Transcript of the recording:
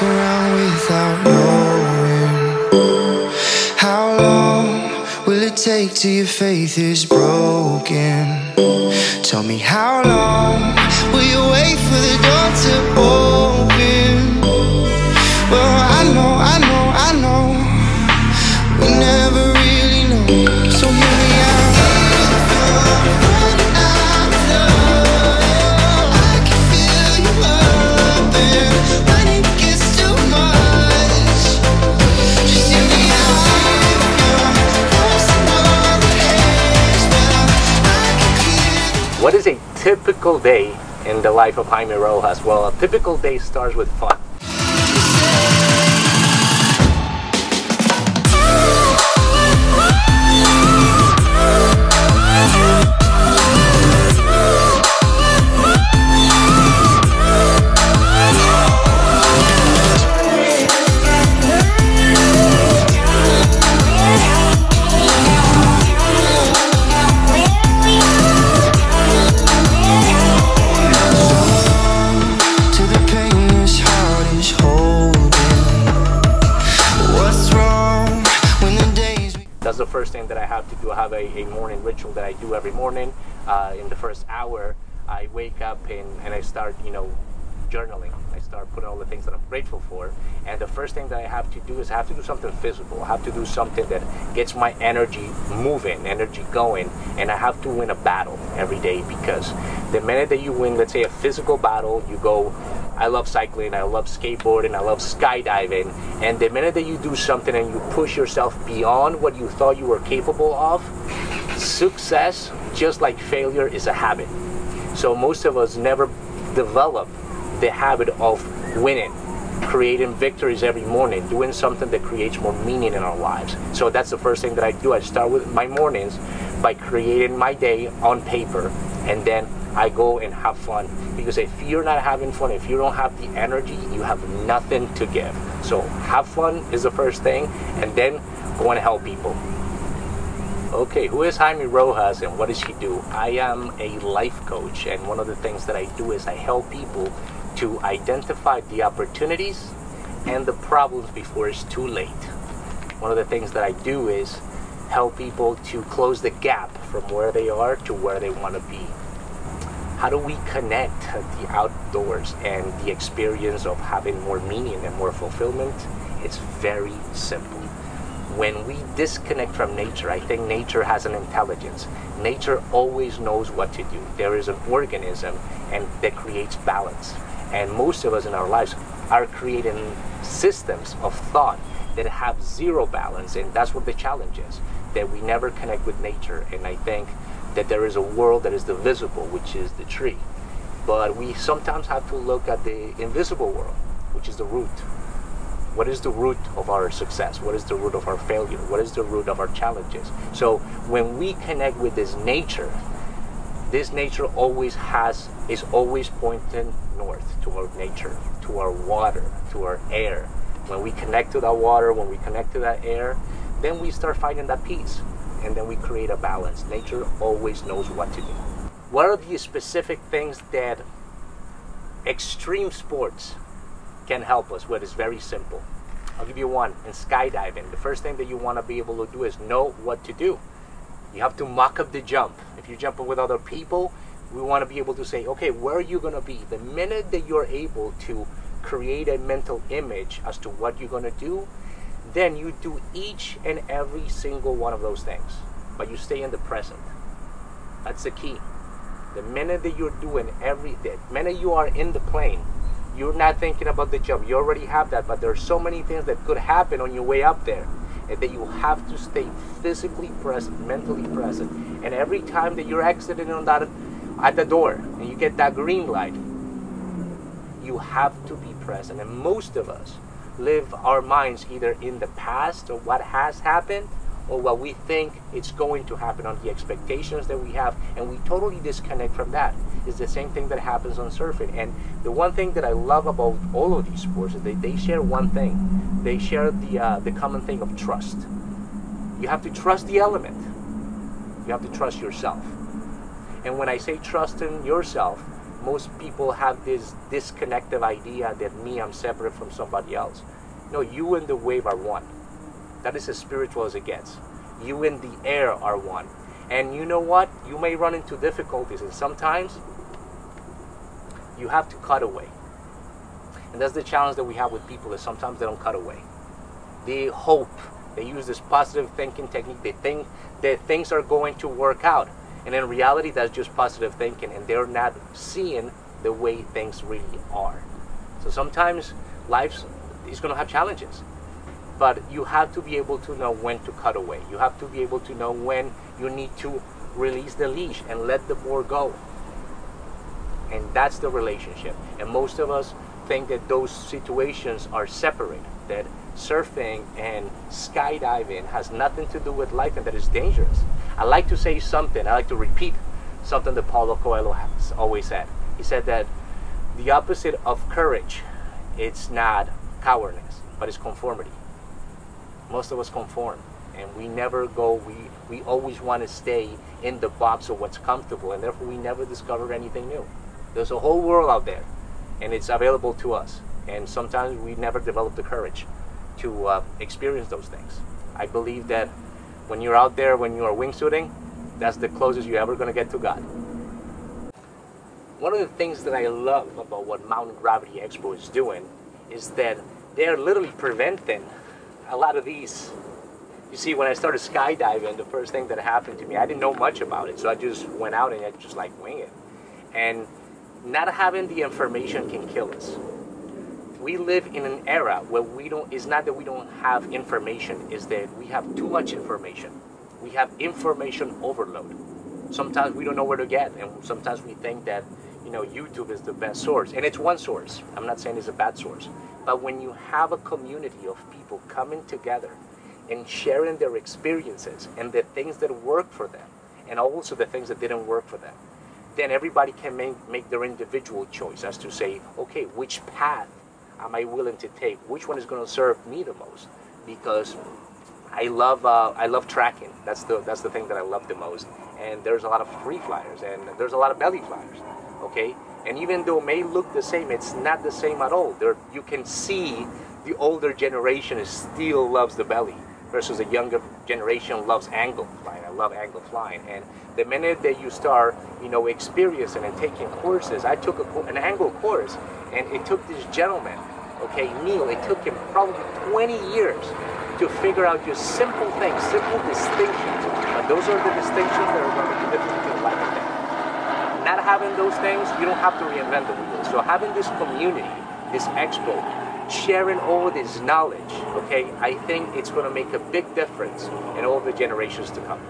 around without knowing. How long will it take till your faith is broken? Tell me, how long will you wait for the door to open? Well, I know we never really know. So here we are. What is a typical day in the life of Jaime Rojas? Well, a typical day starts with fun. That's the first thing that I have to do. I have a morning ritual that I do every morning. In the first hour, I wake up and I start, journaling. I start putting all the things that I'm grateful for. And the first thing that I have to do is I have to do something physical. I have to do something that gets my energy moving, energy going. And I have to win a battle every day, because the minute that you win, let's say, a physical battle, you go, I love cycling, I love skateboarding, I love skydiving, and the minute that you do something and you push yourself beyond what you thought you were capable of, success, just like failure, is a habit. So most of us never develop the habit of winning, creating victories every morning, doing something that creates more meaning in our lives. So that's the first thing that I do. I start with my mornings by creating my day on paper, and then I go and have fun. Because if you're not having fun, if you don't have the energy, you have nothing to give. So have fun is the first thing, and then go and help people. Okay, who is Jaime Rojas and what does he do? I am a life coach, and one of the things that I do is I help people to identify the opportunities and the problems before it's too late. One of the things that I do is help people to close the gap from where they are to where they want to be. How do we connect the outdoors and the experience of having more meaning and more fulfillment? It's very simple. When we disconnect from nature, I think nature has an intelligence. Nature always knows what to do. There is an organism and that creates balance. And most of us in our lives are creating systems of thought that have zero balance, and that's what the challenge is, that we never connect with nature. And I think that there is a world that is the visible, which is the tree. But we sometimes have to look at the invisible world, which is the root. What is the root of our success? What is the root of our failure? What is the root of our challenges? So when we connect with this nature is always pointing north to our nature, to our water, to our air. When we connect to that water, when we connect to that air, then we start finding that peace. And then we create a balance. Nature always knows what to do. What are the specific things that extreme sports can help us with? Is very simple. I'll give you one. In skydiving, the first thing that you want to be able to do is know what to do. You have to mock up the jump. If you're jumping with other people, we want to be able to say, okay, where are you going to be? The minute that you're able to create a mental image as to what you're going to do, then you do each and every single one of those things, but you stay in the present. That's the key. The minute that you're doing the minute you are in the plane, you're not thinking about the jump. You already have that, but there are so many things that could happen on your way up there, and that you have to stay physically present, mentally present. And every time that you're exiting on that at the door and you get that green light, you have to be present. And most of us live our minds either in the past or what has happened, or what we think it's going to happen, on the expectations that we have, and we totally disconnect from that. It's the same thing that happens on surfing. And the one thing that I love about all of these sports is they share one thing. They share the common thing of trust. You have to trust the element. You have to trust yourself. And when I say trust in yourself, most people have this disconnected idea that I'm separate from somebody else. No, you and the wave are one. That is as spiritual as it gets. You and the air are one. And you know what? You may run into difficulties, and sometimes you have to cut away. And that's the challenge that we have with people, is sometimes they don't cut away. They hope. They use this positive thinking technique. They think that things are going to work out. And in reality, that's just positive thinking, and they're not seeing the way things really are. So sometimes life is going to have challenges. But you have to be able to know when to cut away. You have to be able to know when you need to release the leash and let the board go. And that's the relationship. And most of us think that those situations are separate, that surfing and skydiving has nothing to do with life and that is dangerous. I like to say something, I like to repeat something that Paulo Coelho has always said. He said that the opposite of courage, it's not cowardice, but it's conformity. Most of us conform, and we never go, we always want to stay in the box of what's comfortable, and therefore we never discover anything new. There's a whole world out there, and it's available to us, and sometimes we never develop the courage to experience those things. I believe that when you're out there, when you are wingsuiting, that's the closest you're ever going to get to God. One of the things that I love about what Mountain Gravity Expo is doing is that they're literally preventing a lot of these. You see, when I started skydiving, the first thing that happened to me, I didn't know much about it, so I just went out and I just like wing it. And not having the information can kill us. We live in an era where it's not that we don't have information, it's that we have too much information. We have information overload. Sometimes we don't know where to get, and sometimes we think that, you know, YouTube is the best source. And it's one source. I'm not saying it's a bad source. But when you have a community of people coming together and sharing their experiences and the things that work for them, and also the things that didn't work for them, then everybody can make their individual choice as to say, okay, which path am I willing to take? Which one is going to serve me the most? Because I love tracking. That's the thing that I love the most. And there's a lot of free flyers, and there's a lot of belly flyers. Okay, and even though it may look the same, it's not the same at all. You can see the older generation still loves the belly, versus the younger generation loves angle flying. I love angle flying, and the minute that you start, you know, experiencing and taking courses, I took an angle course, and it took this gentleman, okay, Neil, it took him probably 20 years to figure out just simple things, simple distinctions. And those are the distinctions that are going to be different between life and death. Not having those things, you don't have to reinvent the wheel. So having this community, this expo, sharing all this knowledge, okay, I think it's going to make a big difference in all the generations to come.